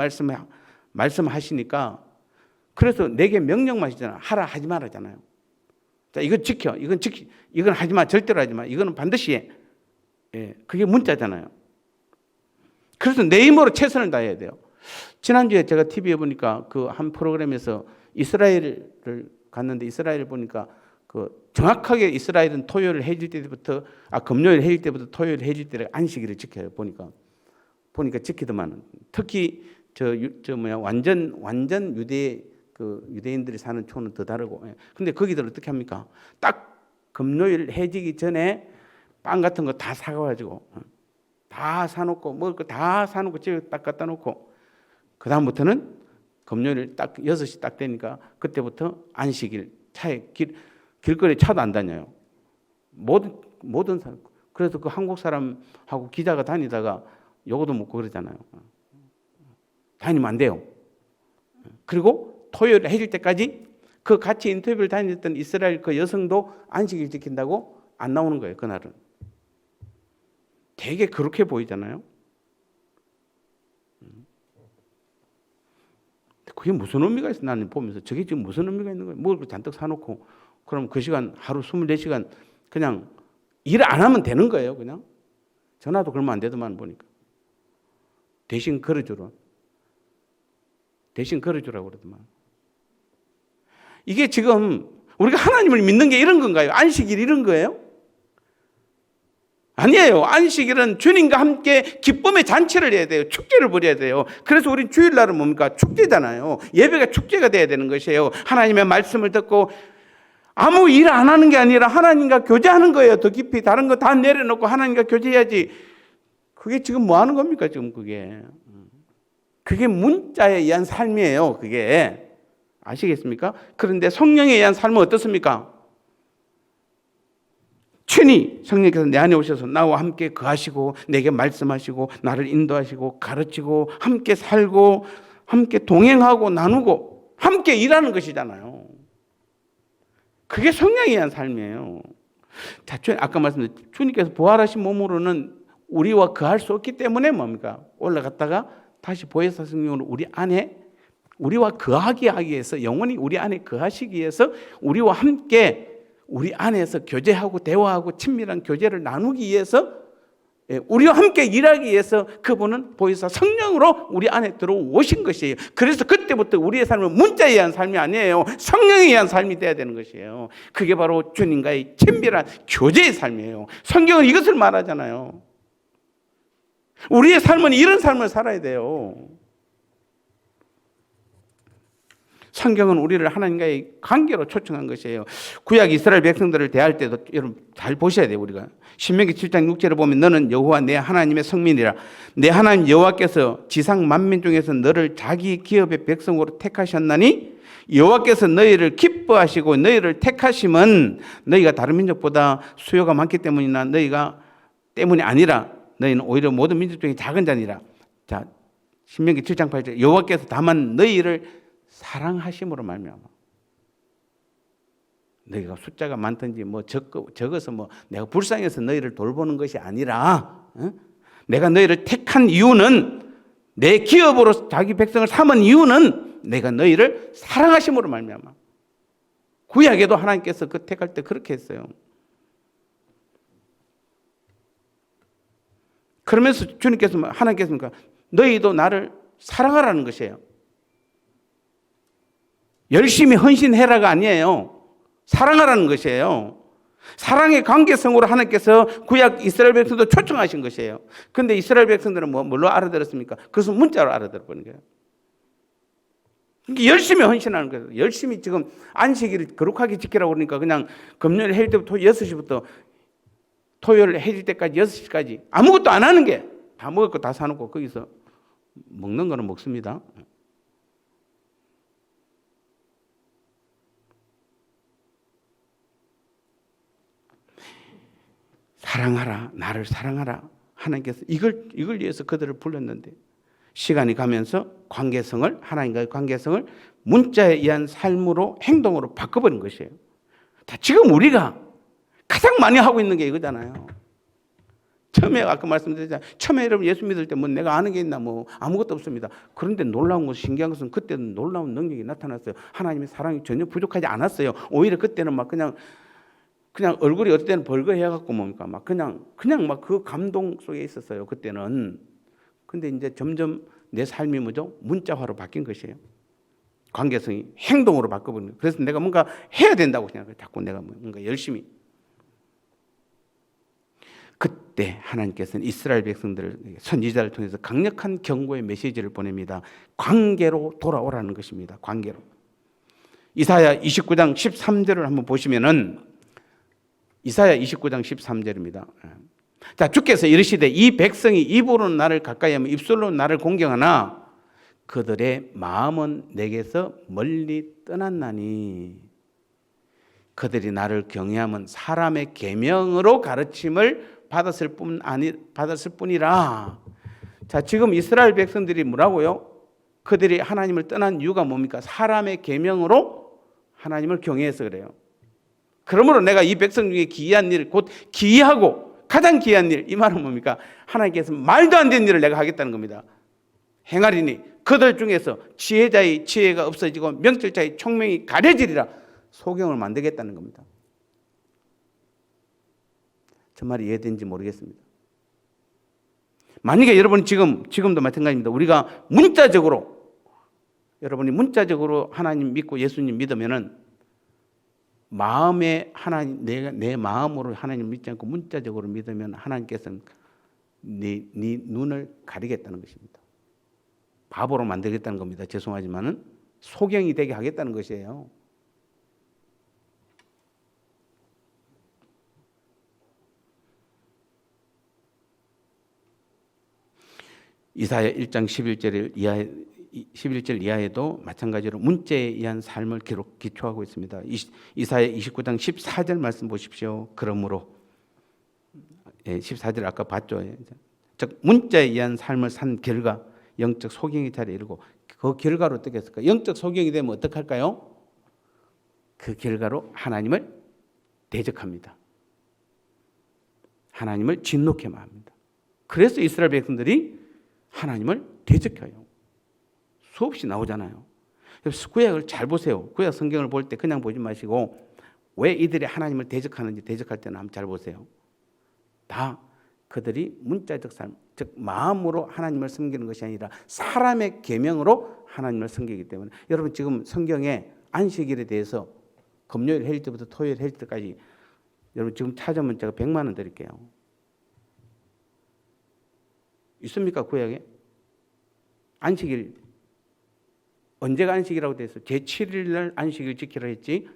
말씀하시니까 그래서 내게 명령만 하시잖아요. 하라 하지 말아잖아요. 자, 이건 지켜. 이건 하지 마. 절대로 하지 마. 이거는 반드시 해. 예, 그게 문자잖아요. 그래서 내 힘으로 최선을 다해야 돼요. 지난주에 제가 TV에 보니까 그 한 프로그램에서 이스라엘을 갔는데 이스라엘을 보니까 그 정확하게 이스라엘은 토요일 해질 때부터 금요일 해질 때부터 토요일 해질 때를 안식일을 지켜요. 보니까 지키더만 특히 완전 유대인들이 사는 촌은 더 다르고. 근데 거기들 어떻게 합니까? 딱 금요일 해지기 전에 빵 같은 거 다 사가지고 다 사놓고 먹을 거 다 사놓고 집에 딱 갖다 놓고 그 다음부터는 금요일 딱 6시 딱 되니까 그때부터 안식일 차에 길거리에 차도 안 다녀요. 모든 사람. 그래서 그 한국 사람하고 기자가 다니다가 요거도 묻고 그러잖아요. 다니면 안 돼요. 그리고 토요일 해질 때까지 그 같이 인터뷰를 다녔던 이스라엘 그 여성도 안식일 지킨다고 안 나오는 거예요. 그날은. 되게 그렇게 보이잖아요. 그게 무슨 의미가 있어? 나는 보면서 저게 지금 무슨 의미가 있는 거예요? 먹을 거 잔뜩 사놓고 그럼 그 시간 하루 24시간 그냥 일 안 하면 되는 거예요. 그냥 전화도 그러면 안 되더만 보니까 대신 걸어주라고 그러더만. 이게 지금 우리가 하나님을 믿는 게 이런 건가요? 안식일 이런 거예요? 아니에요. 안식일은 주님과 함께 기쁨의 잔치를 해야 돼요. 축제를 벌여야 돼요. 그래서 우리 주일날은 뭡니까? 축제잖아요. 예배가 축제가 돼야 되는 것이에요. 하나님의 말씀을 듣고 아무 일 안 하는 게 아니라 하나님과 교제하는 거예요. 더 깊이 다른 거 다 내려놓고 하나님과 교제해야지. 그게 지금 뭐 하는 겁니까? 지금 그게 문자에 의한 삶이에요. 그게 아시겠습니까? 그런데 성령에 의한 삶은 어떻습니까? 친히 성령께서 내 안에 오셔서 나와 함께 거하시고 내게 말씀하시고 나를 인도하시고 가르치고 함께 살고 함께 동행하고 나누고 함께 일하는 것이잖아요. 그게 성령에 의한 삶이에요. 자, 아까 말씀드린 주님께서 부활하신 몸으로는 우리와 거할 수 없기 때문에 뭡니까? 올라갔다가 다시 보혜사 성령으로 우리 안에 우리와 거하게 하기 위해서 영원히 우리 안에 거하시기 위해서 우리와 함께 우리 안에서 교제하고 대화하고 친밀한 교제를 나누기 위해서 우리와 함께 일하기 위해서 그분은 보혜사 성령으로 우리 안에 들어오신 것이에요. 그래서 그때부터 우리의 삶은 문자에 의한 삶이 아니에요. 성령에 의한 삶이 돼야 되는 것이에요. 그게 바로 주님과의 친밀한 교제의 삶이에요. 성경은 이것을 말하잖아요. 우리의 삶은 이런 삶을 살아야 돼요. 성경은 우리를 하나님과의 관계로 초청한 것이에요. 구약 이스라엘 백성들을 대할 때도 여러분 잘 보셔야 돼요. 우리가 신명기 7장 6절에 보면 너는 여호와 내 하나님의 성민이라. 내 하나님 여호와께서 지상 만민 중에서 너를 자기 기업의 백성으로 택하셨나니 여호와께서 너희를 기뻐하시고 너희를 택하심은 너희가 다른 민족보다 수요가 많기 때문이나 너희가 때문이 아니라 너희는 오히려 모든 민족 중에 작은 자니라. 자, 신명기 7장 8절 여호와께서 다만 너희를 사랑하심으로 말미암아. 너희가 숫자가 많든지 뭐 적어서 뭐 내가 불쌍해서 너희를 돌보는 것이 아니라 내가 너희를 택한 이유는 내 기업으로 자기 백성을 삼은 이유는 내가 너희를 사랑하심으로 말미암아. 구약에도 하나님께서 그 택할 때 그렇게 했어요. 그러면서 주님께서 하나님께서 너희도 나를 사랑하라는 것이에요. 열심히 헌신해라가 아니에요. 사랑하라는 것이에요. 사랑의 관계성으로 하나님께서 구약 이스라엘 백성도 초청하신 것이에요. 그런데 이스라엘 백성들은 뭘로 알아들었습니까? 그것은 문자로 알아들어버린 거예요. 열심히 헌신하는 거예요. 열심히 지금 안식일을 거룩하게 지키라고 그러니까 그냥 금요일 해질 때부터 6시부터 토요일 해질 때까지 6시까지 아무것도 안 하는 게 다 먹을 거 다 사놓고 거기서 먹는 거는 먹습니다. 사랑하라, 나를 사랑하라. 하나님께서 이걸 위해서 그들을 불렀는데 시간이 가면서 관계성을 하나님과의 관계성을 문자에 의한 삶으로 행동으로 바꿔버린 것이에요. 자, 지금 우리가 가장 많이 하고 있는 게 이거잖아요. 처음에 아까 말씀드렸잖아요. 처음에 여러분 예수 믿을 때 뭐 내가 아는 게 있나 뭐 아무것도 없습니다. 그런데 놀라운 것 신기한 것은 그때는 놀라운 능력이 나타났어요. 하나님의 사랑이 전혀 부족하지 않았어요. 오히려 그때는 막 그냥 얼굴이 어떨 때는 벌거해갖고 뭡니까 막 그냥 막 그 감동 속에 있었어요. 그때는. 근데 이제 점점 내 삶이 뭐죠? 문자화로 바뀐 것이에요. 관계성이 행동으로 바꿔버린 거예요. 그래서 내가 뭔가 해야 된다고 생각해요. 자꾸 내가 뭔가 열심히. 그때 하나님께서는 이스라엘 백성들을 선지자를 통해서 강력한 경고의 메시지를 보냅니다. 관계로 돌아오라는 것입니다. 관계로. 이사야 29장 13절을 한번 보시면은 이사야 29장 13절입니다. 자, 주께서 이르시되 이 백성이 입으로는 나를 가까이 하며 입술로는 나를 공경하나 그들의 마음은 내게서 멀리 떠났나니 그들이 나를 경외하면 사람의 계명으로 가르침을 받았을 뿐이라. 자, 지금 이스라엘 백성들이 뭐라고요? 그들이 하나님을 떠난 이유가 뭡니까? 사람의 계명으로 하나님을 경외해서 그래요. 그러므로 내가 이 백성 중에 기이한 일, 곧 기이하고 가장 기이한 일, 이 말은 뭡니까? 하나님께서 말도 안 되는 일을 내가 하겠다는 겁니다. 행하리니 그들 중에서 지혜자의 지혜가 없어지고 명철자의 총명이 가려지리라. 소경을 만들겠다는 겁니다. 저 말이 이해되는지 모르겠습니다. 만약에 여러분이 지금도 마찬가지입니다. 우리가 여러분이 문자적으로 하나님 믿고 예수님 믿으면은 마음에 하나님, 내 마음으로 하나님 믿지 않고 문자적으로 믿으면 하나님께서는 네 눈을 가리겠다는 것입니다. 바보로 만들겠다는 겁니다. 죄송하지만은 소경이 되게 하겠다는 것이에요. 이사야 1장 11절 이하에도 마찬가지로 문자에 의한 삶을 기초하고 있습니다. 이사야 29장 14절 말씀 보십시오. 그러므로 14절 아까 봤죠. 즉 문자에 의한 삶을 산 결과 영적 소경이 자리에 이르고 그 결과로 어떻게 했을까? 영적 소경이 되면 어떻게 할까요? 그 결과로 하나님을 대적합니다. 하나님을 진노케만 합니다. 그래서 이스라엘 백성들이 하나님을 대적해요. 수없이 나오잖아요. 그래서 구약을 잘 보세요. 구약 성경을 볼 때 그냥 보지 마시고 왜 이들이 하나님을 대적하는지 대적할 때는 한번 잘 보세요. 다 그들이 문자적 삶, 즉 마음으로 하나님을 섬기는 것이 아니라 사람의 계명으로 하나님을 섬기기 때문에 여러분 지금 성경에 안식일에 대해서 금요일 해질 때부터 토요일 해질 때까지 여러분 지금 찾으면 제가 100만 원 드릴게요. 있습니까 구약에? 안식일 언제가 안식이라고 돼 있어? 제7일 날 안식일 지키라 했지.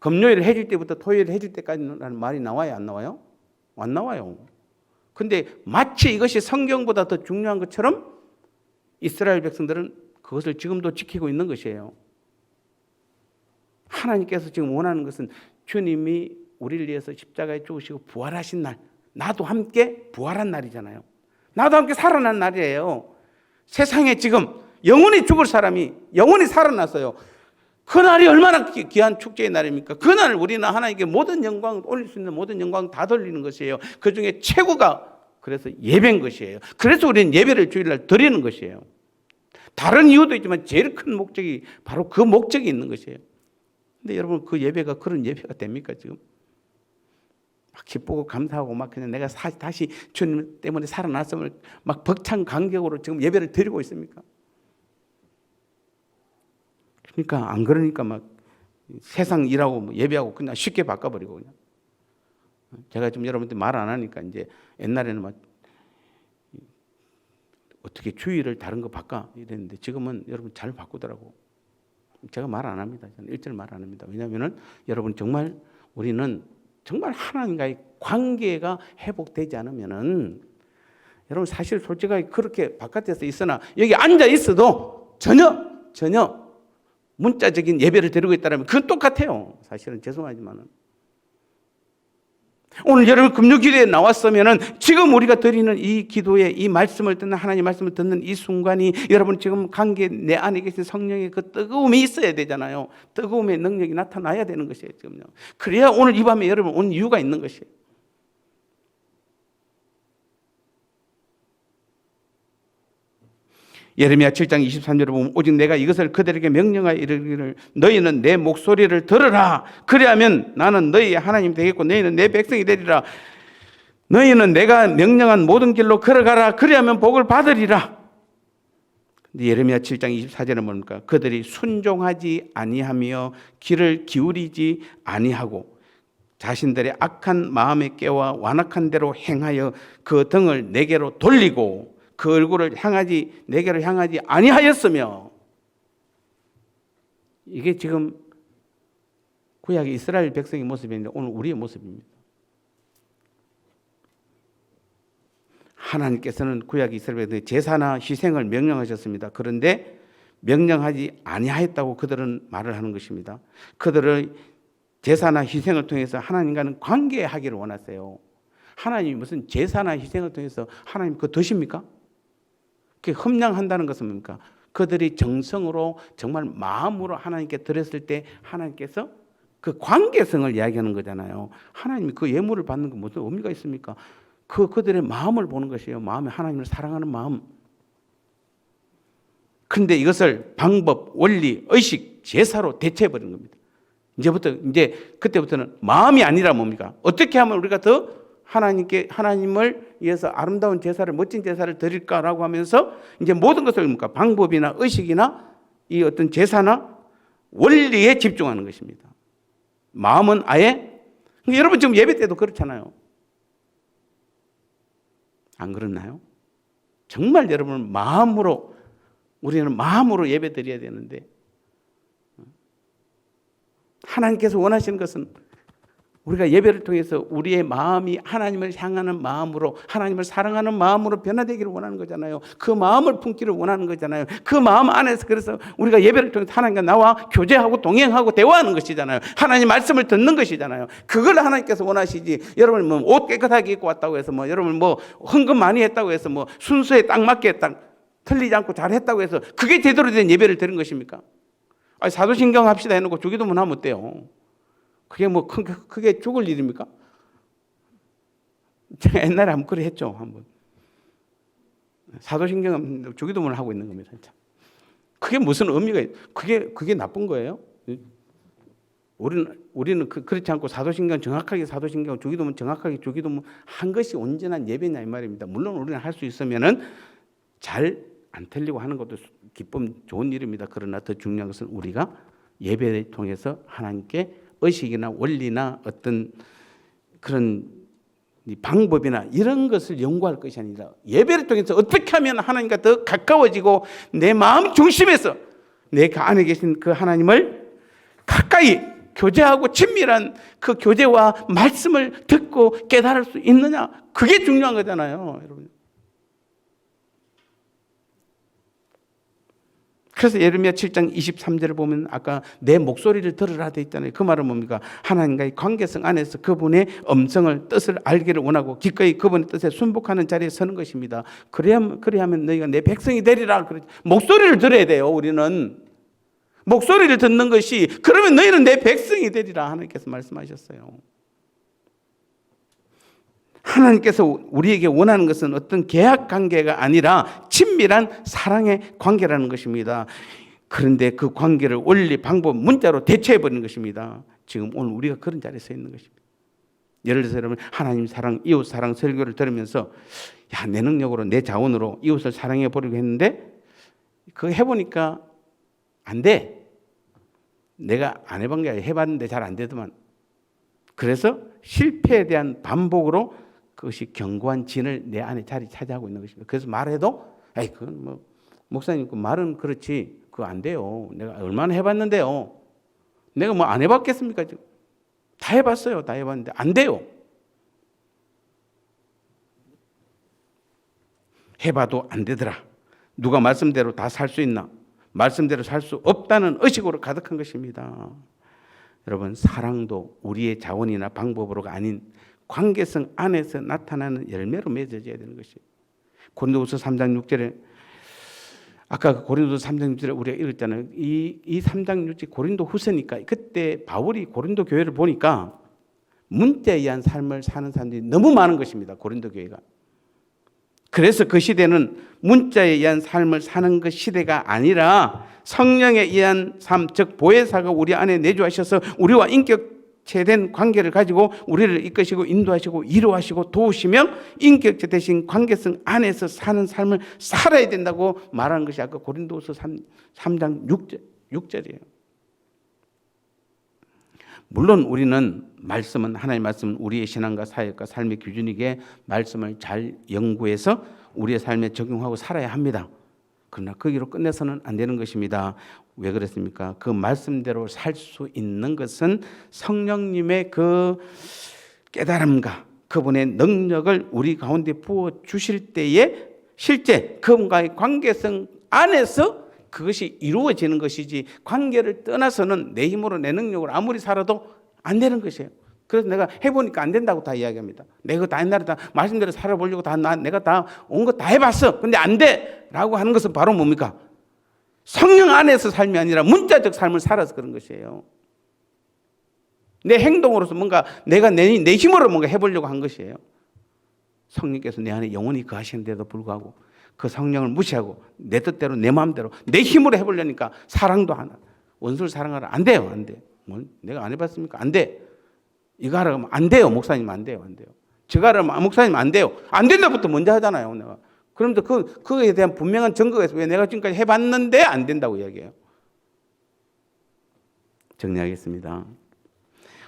금요일 해질 때부터 토요일 해질 때까지라는 말이 나와요, 안 나와요? 안 나와요. 근데 마치 이것이 성경보다 더 중요한 것처럼 이스라엘 백성들은 그것을 지금도 지키고 있는 것이에요. 하나님께서 지금 원하는 것은 주님이 우리를 위해서 십자가에 죽으시고 부활하신 날, 나도 함께 부활한 날이잖아요. 나도 함께 살아난 날이에요. 세상에 지금 영원히 죽을 사람이 영원히 살아났어요. 그날이 얼마나 귀한 축제의 날입니까? 그날 우리는 하나님께 모든 영광, 올릴 수 있는 모든 영광 다 돌리는 것이에요. 그 중에 최고가 그래서 예배인 것이에요. 그래서 우리는 예배를 주일날 드리는 것이에요. 다른 이유도 있지만 제일 큰 목적이 바로 그 목적이 있는 것이에요. 근데 여러분, 그 예배가 그런 예배가 됩니까 지금? 막 기쁘고 감사하고 막 그냥 내가 다시 주님 때문에 살아났음을 막 벅찬 감격으로 지금 예배를 드리고 있습니까? 그러니까 안 그러니까 막 세상 일하고 뭐 예배하고 그냥 쉽게 바꿔버리고 그냥. 제가 지금 여러분들 말 안 하니까 이제 옛날에는 막 어떻게 주의를 다른 거 바꿔 이랬는데 지금은 여러분 잘 바꾸더라고. 제가 말 안 합니다. 저는 일절 말 안 합니다. 왜냐하면은 여러분 정말 우리는 정말 하나님과의 관계가 회복되지 않으면은 여러분 사실 솔직하게 그렇게 바깥에서 있으나 여기 앉아 있어도 전혀 문자적인 예배를 드리고 있다면 그건 똑같아요. 사실은 죄송하지만은 오늘 여러분 금요기도에 나왔으면은 지금 우리가 드리는 이 기도에 이 말씀을 듣는 하나님 말씀을 듣는 이 순간이 여러분 지금 관계 내 안에 계신 성령의 그 뜨거움이 있어야 되잖아요. 뜨거움의 능력이 나타나야 되는 것이에요. 지금요. 그래야 오늘 이 밤에 여러분 온 이유가 있는 것이에요. 예레미야 7장 23절에 보면 오직 내가 이것을 그들에게 명령하여 이르기를 너희는 내 목소리를 들으라. 그리하면 나는 너희의 하나님 되겠고 너희는 내 백성이 되리라. 너희는 내가 명령한 모든 길로 걸어가라. 그리하면 복을 받으리라. 근데 예레미야 7장 24절에 뭡니까? 그들이 순종하지 아니하며 귀를 기울이지 아니하고 자신들의 악한 마음에 깨와 완악한 대로 행하여 그 등을 내게로 돌리고 그 얼굴을 내게로 향하지 아니하였으며. 이게 지금 구약의 이스라엘 백성의 모습인데 오늘 우리의 모습입니다. 하나님께서는 구약의 이스라엘 백성의 제사나 희생을 명령하셨습니다. 그런데 명령하지 아니하였다고 그들은 말을 하는 것입니다. 그들의 제사나 희생을 통해서 하나님과는 관계하기를 원하세요. 하나님이 무슨 제사나 희생을 통해서 하나님 그거 드십니까? 그 흠량한다는 것은 뭡니까? 그들이 정성으로 정말 마음으로 하나님께 드렸을 때 하나님께서 그 관계성을 이야기하는 거잖아요. 하나님이 그 예물을 받는 건 무슨 의미가 있습니까? 그들의 마음을 보는 것이에요. 마음에 하나님을 사랑하는 마음. 그런데 이것을 방법, 원리, 의식, 제사로 대체해버린 겁니다. 이제 그때부터는 마음이 아니라 뭡니까? 어떻게 하면 우리가 더 하나님을 위해서 아름다운 제사를, 멋진 제사를 드릴까라고 하면서 이제 모든 것을 뭡니까? 방법이나 의식이나 이 어떤 제사나 원리에 집중하는 것입니다. 마음은 아예, 여러분 지금 예배 때도 그렇잖아요. 안 그렇나요? 정말 여러분 우리는 마음으로 예배 드려야 되는데 하나님께서 원하시는 것은 우리가 예배를 통해서 우리의 마음이 하나님을 향하는 마음으로, 하나님을 사랑하는 마음으로 변화되기를 원하는 거잖아요. 그 마음을 품기를 원하는 거잖아요. 그 마음 안에서 그래서 우리가 예배를 통해서 하나님과 나와 교제하고 동행하고 대화하는 것이잖아요. 하나님 말씀을 듣는 것이잖아요. 그걸 하나님께서 원하시지. 여러분 뭐 옷 깨끗하게 입고 왔다고 해서 뭐 여러분 뭐 헌금 많이 했다고 해서 뭐 순서에 딱 맞게 딱 틀리지 않고 잘 했다고 해서 그게 제대로 된 예배를 드린 것입니까? 아니, 사도신경 합시다 해놓고 주기도문 하면 어때요? 그게 뭐 크게 죽을 일입니까? 제가 옛날에 한번 그래 했죠. 한번 사도신경 주기도문을 하고 있는 겁니다. 진짜. 그게 무슨 의미가 그게 나쁜 거예요? 우리는 그렇지 않고 사도신경 주기도문 정확하게 주기도문 한 것이 온전한 예배냐 이 말입니다. 물론 우리는 할 수 있으면은 잘 안 틀리고 하는 것도 기쁨 좋은 일입니다. 그러나 더 중요한 것은 우리가 예배를 통해서 하나님께 의식이나 원리나 어떤 그런 방법이나 이런 것을 연구할 것이 아니라 예배를 통해서 어떻게 하면 하나님과 더 가까워지고 내 마음 중심에서 내 안에 계신 그 하나님을 가까이 교제하고 친밀한 그 교제와 말씀을 듣고 깨달을 수 있느냐? 그게 중요한 거잖아요, 여러분. 그래서 예레미야 7장 23절을 보면 아까 내 목소리를 들으라 돼 있잖아요. 그 말은 뭡니까? 하나님과의 관계성 안에서 그분의 음성을, 뜻을 알기를 원하고 기꺼이 그분의 뜻에 순복하는 자리에 서는 것입니다. 그래야면 너희가 내 백성이 되리라. 목소리를 들어야 돼요. 우리는 목소리를 듣는 것이, 그러면 너희는 내 백성이 되리라 하나님께서 말씀하셨어요. 하나님께서 우리에게 원하는 것은 어떤 계약 관계가 아니라 친밀한 사랑의 관계라는 것입니다. 그런데 그 관계를 원리, 방법, 문자로 대체해버리는 것입니다. 지금 오늘 우리가 그런 자리에 서 있는 것입니다. 예를 들어서 여러분, 하나님 사랑, 이웃 사랑 설교를 들으면서 내 능력으로, 내 자원으로 이웃을 사랑해 보려고 했는데 그거 해보니까 안 돼. 내가 안 해본 게 아니라 해봤는데 잘 안 되더만. 그래서 실패에 대한 반복으로 그것이 견고한 진을 내 안에 자리 차지하고 있는 것입니다. 그래서 말해도 그건 뭐 목사님 그 말은 그렇지 그거 안 돼요. 내가 얼마나 해봤는데요. 내가 뭐 안 해봤겠습니까? 다 해봤어요. 다 해봤는데 안 돼요. 해봐도 안 되더라. 누가 말씀대로 다 살 수 있나? 말씀대로 살 수 없다는 의식으로 가득한 것입니다. 여러분, 사랑도 우리의 자원이나 방법으로가 아닌 관계성 안에서 나타나는 열매로 맺어져야 되는 것이에요. 고린도후서 3장 6절에 아까 고린도후서 3장 6절에 우리가 읽었잖아요. 이 3장 6절 고린도후서니까 그때 바울이 고린도 교회를 보니까 문자에 의한 삶을 사는 사람들이 너무 많은 것입니다. 고린도 교회가. 그래서 그 시대는 문자에 의한 삶을 사는 그 시대가 아니라 성령에 의한 삶, 즉 보혜사가 우리 안에 내주하셔서 우리와 인격체된 관계를 가지고 우리를 이끄시고 인도하시고 위로하시고 도우시며 인격체 되신 관계성 안에서 사는 삶을 살아야 된다고 말하는 것이 아까 고린도후서 3장 6절이에요. 물론 우리는 말씀은, 하나님의 말씀은 우리의 신앙과 사역과 삶의 기준이기에 말씀을 잘 연구해서 우리의 삶에 적용하고 살아야 합니다. 그러나 거기로 끝내서는 안 되는 것입니다. 왜 그랬습니까? 그 말씀대로 살 수 있는 것은 성령님의 그 깨달음과 그분의 능력을 우리 가운데 부어 주실 때에 실제 그분과의 관계성 안에서 그것이 이루어지는 것이지, 관계를 떠나서는 내 힘으로 내 능력으로 아무리 살아도 안 되는 것이에요. 그래서 내가 해보니까 안 된다고 다 이야기합니다. 내가 다 옛날에 다 말씀대로 살아보려고 내가 다 온 거 다 해봤어. 근데 안 돼! 라고 하는 것은 바로 뭡니까? 성령 안에서 삶이 아니라 문자적 삶을 살아서 그런 것이에요. 내 행동으로서 뭔가 내가 내 힘으로 뭔가 해보려고 한 것이에요. 성령께서 내 안에 영원히 거하시는데도 불구하고 그 성령을 무시하고 내 뜻대로 내 마음대로 내 힘으로 해보려니까 사랑도 하나, 원수를 사랑하라. 안 돼요. 안 돼. 뭐 내가 안 해봤습니까? 안 돼. 이거 하라고 하면 안 돼요. 목사님 안 돼요. 안 돼요. 저거 하라면 목사님 안 돼요. 안 된다부터 먼저 하잖아요. 내가. 그런데 그거에 대한 분명한 증거가 있어요. 왜 내가 지금까지 해봤는데 안 된다고 이야기해요. 정리하겠습니다.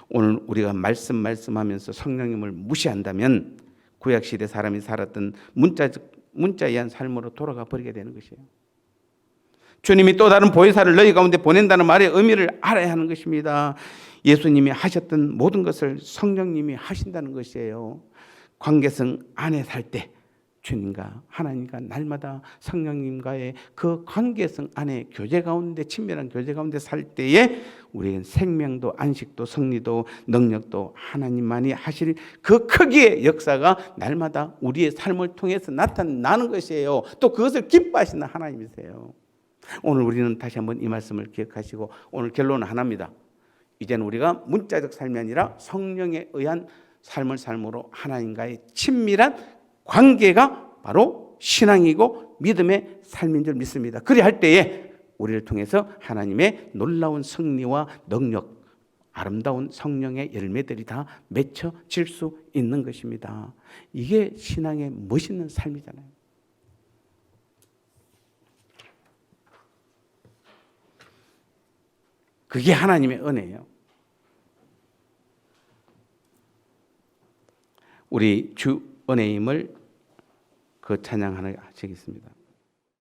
오늘 우리가 말씀하면서 성령님을 무시한다면 구약시대 사람이 살았던 문자에 의한 삶으로 돌아가 버리게 되는 것이에요. 주님이 또 다른 보혜사를 너희 가운데 보낸다는 말의 의미를 알아야 하는 것입니다. 예수님이 하셨던 모든 것을 성령님이 하신다는 것이에요. 관계성 안에 살 때 주님과 하나님과 날마다 성령님과의 그 관계성 안에 교제 가운데, 친밀한 교제 가운데 살 때에 우리는 생명도 안식도 승리도 능력도 하나님만이 하실 그 크기의 역사가 날마다 우리의 삶을 통해서 나타나는 것이에요. 또 그것을 기뻐하시는 하나님이세요. 오늘 우리는 다시 한번 이 말씀을 기억하시고 오늘 결론은 하나입니다. 이제는 우리가 문자적 삶이 아니라 성령에 의한 삶으로 하나님과의 친밀한 관계가 바로 신앙이고 믿음의 삶인 줄 믿습니다. 그리할 때에 우리를 통해서 하나님의 놀라운 승리와 능력, 아름다운 성령의 열매들이 다 맺혀질 수 있는 것입니다. 이게 신앙의 멋있는 삶이잖아요. 그게 하나님의 은혜예요. 우리 주 은혜임을 그 찬양 하나 하시겠습니다.